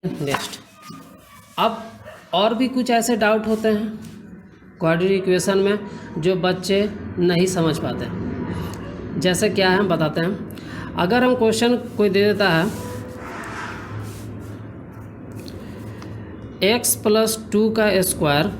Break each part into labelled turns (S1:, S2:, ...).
S1: Next, अब और भी कुछ ऐसे डाउट होते हैं क्वाड्रेटिक इक्वेशन में जो बच्चे नहीं समझ पाते हैं। जैसे क्या है हम बताते हैं। अगर हम क्वेश्चन कोई दे देता है x + 2 का square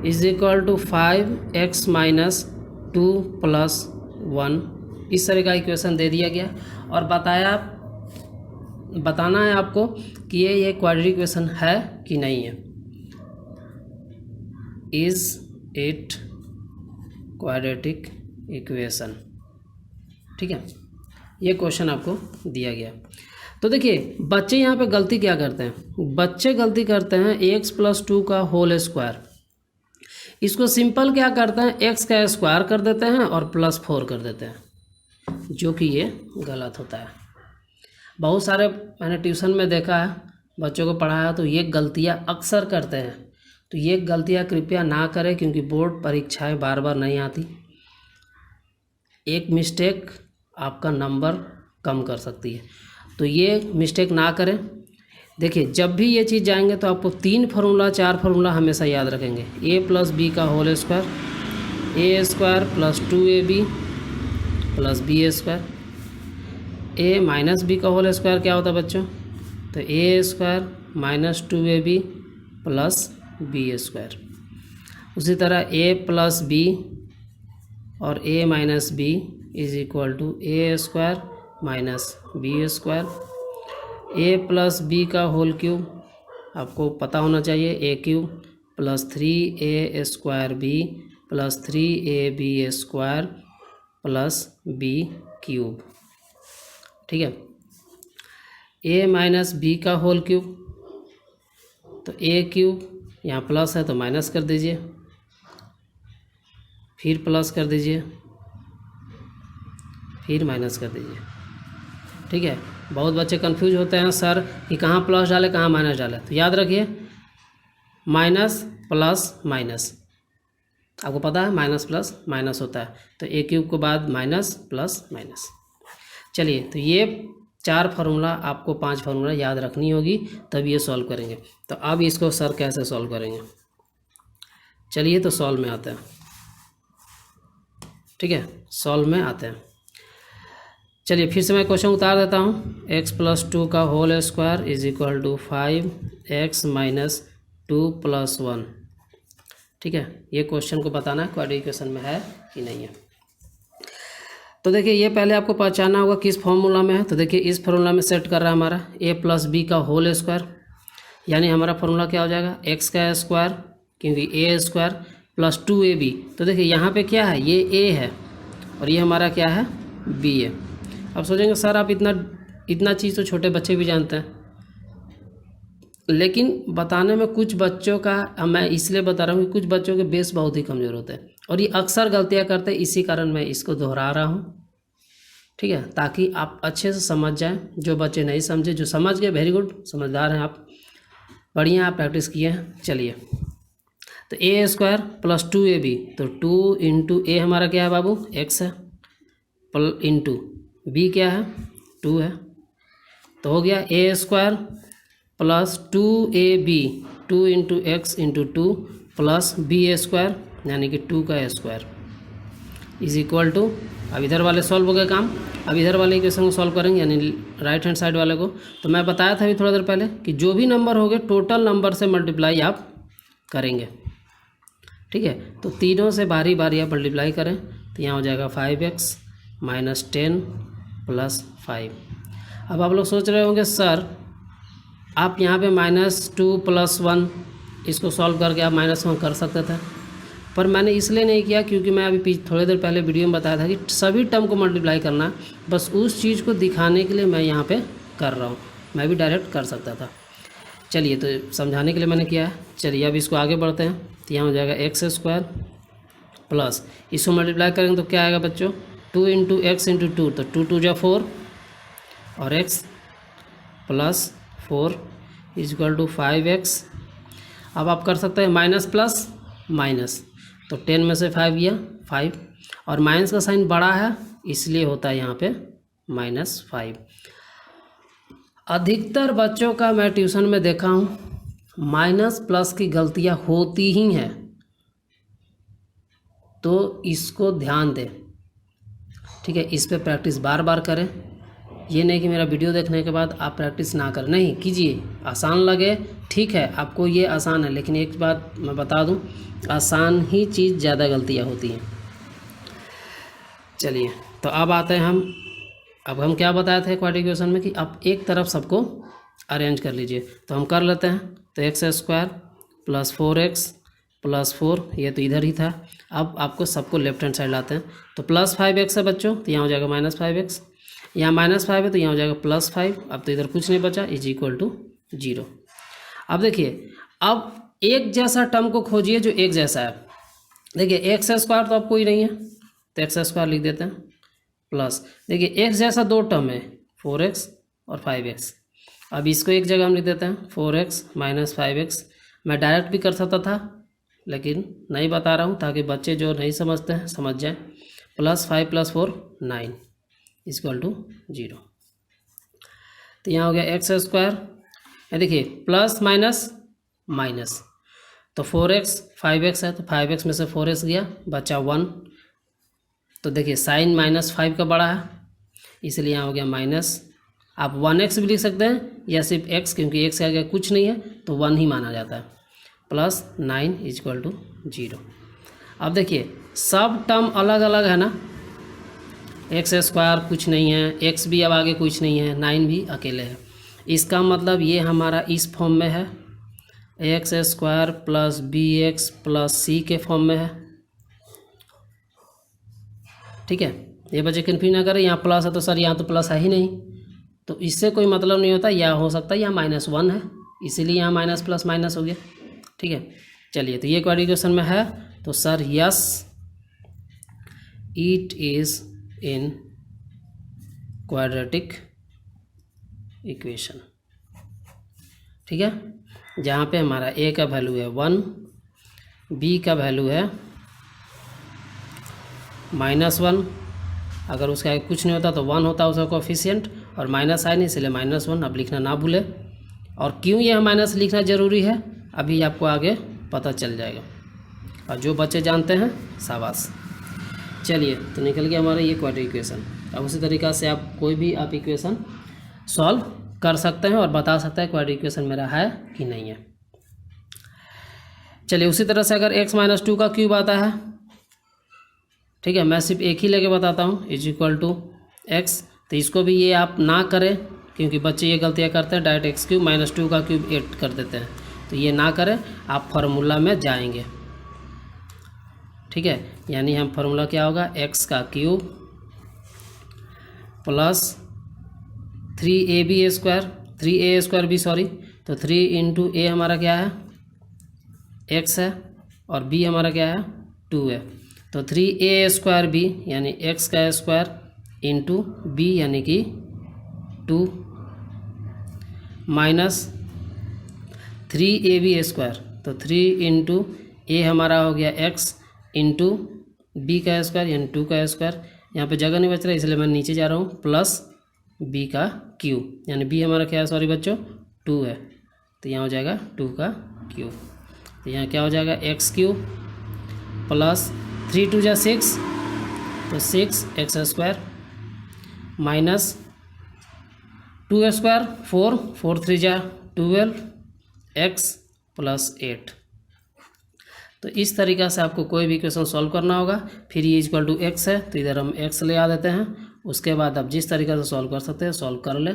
S1: is equal to 5x - 2 + 1, इस तरह का इक्वेशन दे दिया गया और बताना है आपको कि ये क्वाड्रेटिक इक्वेशन है कि नहीं है। इज इट क्वाड्रेटिक इक्वेशन, ठीक है, ये क्वेश्चन आपको दिया गया। तो देखिए बच्चे यहाँ पे गलती क्या करते हैं, बच्चे गलती करते हैं x + 2 का होल स्क्वायर, इसको सिंपल क्या करते हैं x का स्क्वायर कर देते हैं और +4 कर देते हैं, जो कि ये गलत होता है। बहुत सारे मैंने ट्यूशन में देखा है, बच्चों को पढ़ाया, तो ये गलतियाँ अक्सर करते हैं। तो ये गलतियाँ कृपया ना करें, क्योंकि बोर्ड परीक्षाएं बार बार नहीं आती। एक मिस्टेक आपका नंबर कम कर सकती है, तो ये मिस्टेक ना करें। देखिए जब भी ये चीज़ जाएंगे तो आपको 3 फार्मूला 4 फार्मूला हमेशा याद रखेंगे। a + b का whole square, a² + 2ab + b²। a - b का होल स्क्वायर क्या होता है बच्चों, तो a² - 2ab + b²। उसी तरह a + b और a - b is equal to a² - b²। a + b का होल क्यूब आपको पता होना चाहिए, a³ + 3a² + 3ab² + b³, ठीक है। a - b का होल क्यूब, तो a³ यहाँ प्लस है तो माइनस कर दीजिए, फिर प्लस कर दीजिए, फिर माइनस कर दीजिए, ठीक है। बहुत बच्चे कंफ्यूज होते हैं सर कि कहाँ प्लस डाले कहाँ माइनस डाले, तो याद रखिए माइनस प्लस माइनस, आपको पता है माइनस प्लस माइनस होता है, तो a³ के बाद माइनस प्लस माइनस। चलिए तो ये 4 फार्मूला आपको 5 फार्मूला याद रखनी होगी, तब ये सॉल्व करेंगे। तो अब इसको सर कैसे सॉल्व करेंगे, चलिए तो सॉल्व में आते हैं, ठीक है, सॉल्व में आते हैं। चलिए फिर से मैं क्वेश्चन उतार देता हूँ। x + 2 का whole square is equal to 5x - 2 + 1, ठीक है। ये क्वेश्चन को बताना है क्वाड्रेटिक इक्वेशन में है कि नहीं है। तो देखिए ये पहले आपको पहचानना होगा किस फॉर्मूला में है। तो देखिए इस फार्मूला में सेट कर रहा है हमारा a + b का होल स्क्वायर, यानी हमारा फार्मूला क्या हो जाएगा x का स्क्वायर, क्योंकि a² + 2ab। तो देखिए यहाँ पे क्या है, ये a है और ये हमारा क्या है b है। अब सोचेंगे सर आप इतना चीज़ तो छोटे बच्चे भी जानते हैं, लेकिन बताने में कुछ बच्चों का मैं इसलिए बता रहा हूँ कि कुछ बच्चों के बेस बहुत ही कमज़ोर होते हैं और ये अक्सर गलतियाँ करते हैं, इसी कारण मैं इसको दोहरा रहा हूँ, ठीक है, ताकि आप अच्छे से समझ जाएं। जो बच्चे नहीं समझे, जो समझ गए वेरी गुड, समझदार हैं आप, बढ़िया आप प्रैक्टिस किए हैं। चलिए तो a² + 2ab, तो 2 × a हमारा क्या है बाबू x है, इंटू b क्या है 2 है, तो हो गया a² + 2ab 2 × x × 2 + b² यानी कि 2 का स्क्वायर इज इक्वल टू, अब इधर वाले सॉल्व हो गए काम, अब इधर वाले इक्वेशन को सॉल्व करेंगे यानी राइट हैंड साइड वाले को। तो मैं बताया था अभी थोड़ा देर पहले कि जो भी नंबर होंगे टोटल नंबर से मल्टीप्लाई आप करेंगे, ठीक है। तो तीनों से बारी बारी आप मल्टीप्लाई करें, तो यहाँ हो जाएगा 5x - 10 + 5। अब आप लोग सोच रहे होंगे सर आप यहाँ पे -2 + 1 इसको सॉल्व करके आप -1 कर सकते थे, पर मैंने इसलिए नहीं किया क्योंकि मैं अभी थोड़ी देर पहले वीडियो में बताया था कि सभी टर्म को मल्टीप्लाई करना, बस उस चीज़ को दिखाने के लिए मैं यहाँ पे कर रहा हूँ, मैं भी डायरेक्ट कर सकता था। चलिए तो समझाने के लिए मैंने किया है। चलिए अब इसको आगे बढ़ते हैं, तो यहाँ हो जाएगा x² प्लस इसको मल्टीप्लाई करेंगे तो क्या आएगा बच्चों 2 × x × 2, तो 2 × 2 = 4 और x + 4 = 5x। अब आप कर सकते हैं माइनस प्लस माइनस, तो 10 में से 5 गया 5, और माइनस का साइन बड़ा है इसलिए होता है यहाँ पे -5। अधिकतर बच्चों का मैं ट्यूशन में देखा हूँ माइनस प्लस की गलतियाँ होती ही हैं, तो इसको ध्यान दें, ठीक है। इस पे प्रैक्टिस बार बार करें। ये नहीं कि मेरा वीडियो देखने के बाद आप प्रैक्टिस ना करें, नहीं कीजिए। आसान लगे ठीक है, आपको ये आसान है, लेकिन एक बात मैं बता दूं, आसान ही चीज़ ज़्यादा गलतियां होती हैं। चलिए तो अब आते हैं अब हम क्या बताए थे क्वाड्रेटिक इक्वेशन में कि आप एक तरफ सबको अरेंज कर लीजिए, तो हम कर लेते हैं। तो x square plus 4x plus 4, ये तो इधर ही था। अब आपको सबको लेफ्ट हैंड साइड लाते हैं, तो प्लस 5x है बच्चों, तो यहाँ हो जाएगा माइनस 5x, यहाँ -5 है तो यहाँ हो जाएगा +5। अब तो इधर कुछ नहीं बचा, इज इक्वल टू 0। अब देखिए, अब एक जैसा टर्म को खोजिए जो एक जैसा है। देखिए एक्स स्क्वायर तो अब कोई नहीं है, तो एक्स स्क्वायर लिख देते हैं, प्लस देखिए एक्स जैसा दो टर्म है 4x और 5x। अब इसको एक जगह हम लिख देते हैं 4x माइनस 5x। मैं डायरेक्ट भी कर सकता था, लेकिन नहीं बता रहा हूँ ताकि बच्चे जो नहीं समझते हैं समझ जाएं। +5 + 4 9 इक्वल टू 0। तो यहाँ हो गया एक्स स्क्वायर, देखिए प्लस माइनस माइनस, तो 4x 5x है, तो 5x में से 4x गया, बचा 1। तो देखिए साइन -5 का बड़ा है, इसलिए यहाँ हो गया माइनस। आप 1x भी लिख सकते हैं या सिर्फ x, क्योंकि x के आगे कुछ नहीं है तो 1 ही माना जाता है। +9 इक्वल टू 0। अब देखिए सब टर्म अलग अलग है ना, एक्स स्क्वायर कुछ नहीं है, एक्स भी अब आगे कुछ नहीं है, 9 भी अकेले है। इसका मतलब ये हमारा इस फॉर्म में है, x square plus bx plus c के फॉर्म में है, ठीक है। ये बच्चे कन्फ्यूज ना करें, यहाँ प्लस है तो सर यहाँ तो प्लस है ही नहीं, तो इससे कोई मतलब नहीं होता। या हो सकता है यहाँ -1 है, इसीलिए यहाँ माइनस प्लस माइनस हो गया, ठीक है। चलिए तो ये क्वाड्रेटिक इक्वेशन में है, तो sir yes it is in quadratic equation, ठीक है। जहाँ पे हमारा a का वैल्यू है 1, b का वैल्यू है -1, अगर उसका आगे कुछ नहीं होता तो 1 होता है उसका कोफिशिएंट, और माइनस है नहीं इसलिए -1। अब लिखना ना भूले, और क्यों यह माइनस लिखना ज़रूरी है अभी आपको आगे पता चल जाएगा, और जो बच्चे जानते हैं शाबाश। चलिए तो निकल गया हमारा ये क्वाड्रेटिक इक्वेशन। अब उसी तरीक़ा से आप कोई भी आप इक्वेशन सॉल्व कर सकते हैं और बता सकते हैं क्वाड्रेटिक इक्वेशन मेरा है कि नहीं है। चलिए उसी तरह से अगर x - 2 का क्यूब आता है, ठीक है, मैं सिर्फ एक ही लेके बताता हूँ, इज इक्वल टू x। तो इसको भी ये आप ना करें, क्योंकि बच्चे ये गलतियाँ करते हैं, डायरेक्ट x³ -2 का क्यूब 8 कर देते हैं, तो ये ना करें, आप फार्मूला में जाएंगे, ठीक है। यानी हम फार्मूला क्या होगा, x का क्यूब प्लस 3a² भी सॉरी, तो 3 × a हमारा क्या है x है, और b हमारा क्या है 2 है, तो 3a² यानी x का स्क्वायर इंटू b यानी कि 2 माइनस 3ab², तो 3 × a हमारा हो गया x इंटू b का स्क्वायर यानी 2 का स्क्वायर। यहाँ पे जगह नहीं बच रहा इसलिए मैं नीचे जा रहा हूँ, प्लस b का क्यूब, यानी b हमारा क्या है सॉरी बच्चों 2 है, तो यहाँ हो जाएगा 2 का क्यूब। तो यहाँ क्या हो जाएगा x³ प्लस 3 × 2 = 6, तो 6x² माइनस 2² 4, 4 × 3 = 12 x प्लस 8। तो इस तरीक़ा से आपको कोई भी इक्वेशन सॉल्व करना होगा। फिर ये इक्वल टू x है, तो इधर हम x ले आ देते हैं, उसके बाद आप जिस तरीक़े से सॉल्व कर सकते हैं सॉल्व कर ले।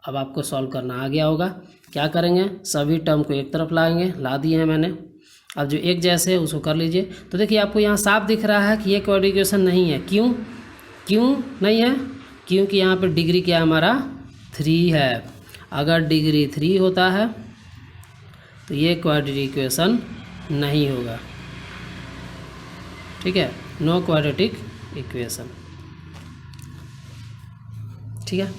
S1: अब आपको सॉल्व करना आ गया होगा। क्या करेंगे, सभी टर्म को एक तरफ लाएंगे, ला दिए हैं मैंने। अब जो एक जैसे है उसको कर लीजिए। तो देखिए आपको यहाँ साफ दिख रहा है कि ये क्वाड्रेटिक इक्वेशन नहीं है। क्यों नहीं है, क्योंकि यहाँ पर डिग्री क्या हमारा 3 है। अगर डिग्री 3 होता है तो ये क्वाड्रेटिक इक्वेशन नहीं होगा, ठीक है, नो क्वाड्रेटिक इक्वेशन, ठीक है।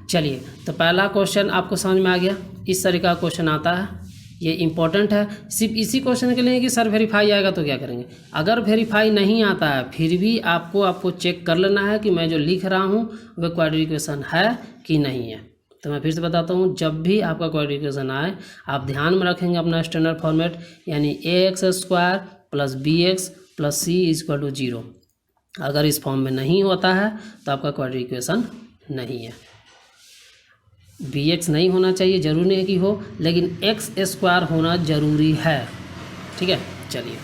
S1: चलिए तो पहला क्वेश्चन आपको समझ में आ गया। इस तरीका का क्वेश्चन आता है, ये इम्पोर्टेंट है। सिर्फ इसी क्वेश्चन के लिए कि सर वेरीफाई आएगा तो क्या करेंगे। अगर वेरीफाई नहीं आता है फिर भी आपको चेक कर लेना है कि मैं जो लिख रहा हूँ वह क्वाड्रेटिक इक्वेशन है कि नहीं है। तो मैं फिर से बताता हूँ, जब भी आपका क्वाड्रेटिक इक्वेशन आए आप ध्यान में रखेंगे अपना स्टैंडर्ड फॉर्मेट, यानी ax² + bx + c = 0। अगर इस फॉर्म में नहीं होता है तो आपका क्वाड्रेटिक इक्वेशन नहीं है। bx नहीं होना चाहिए, जरूरी नहीं है कि हो, लेकिन x² होना ज़रूरी है। ठीक है, चलिए।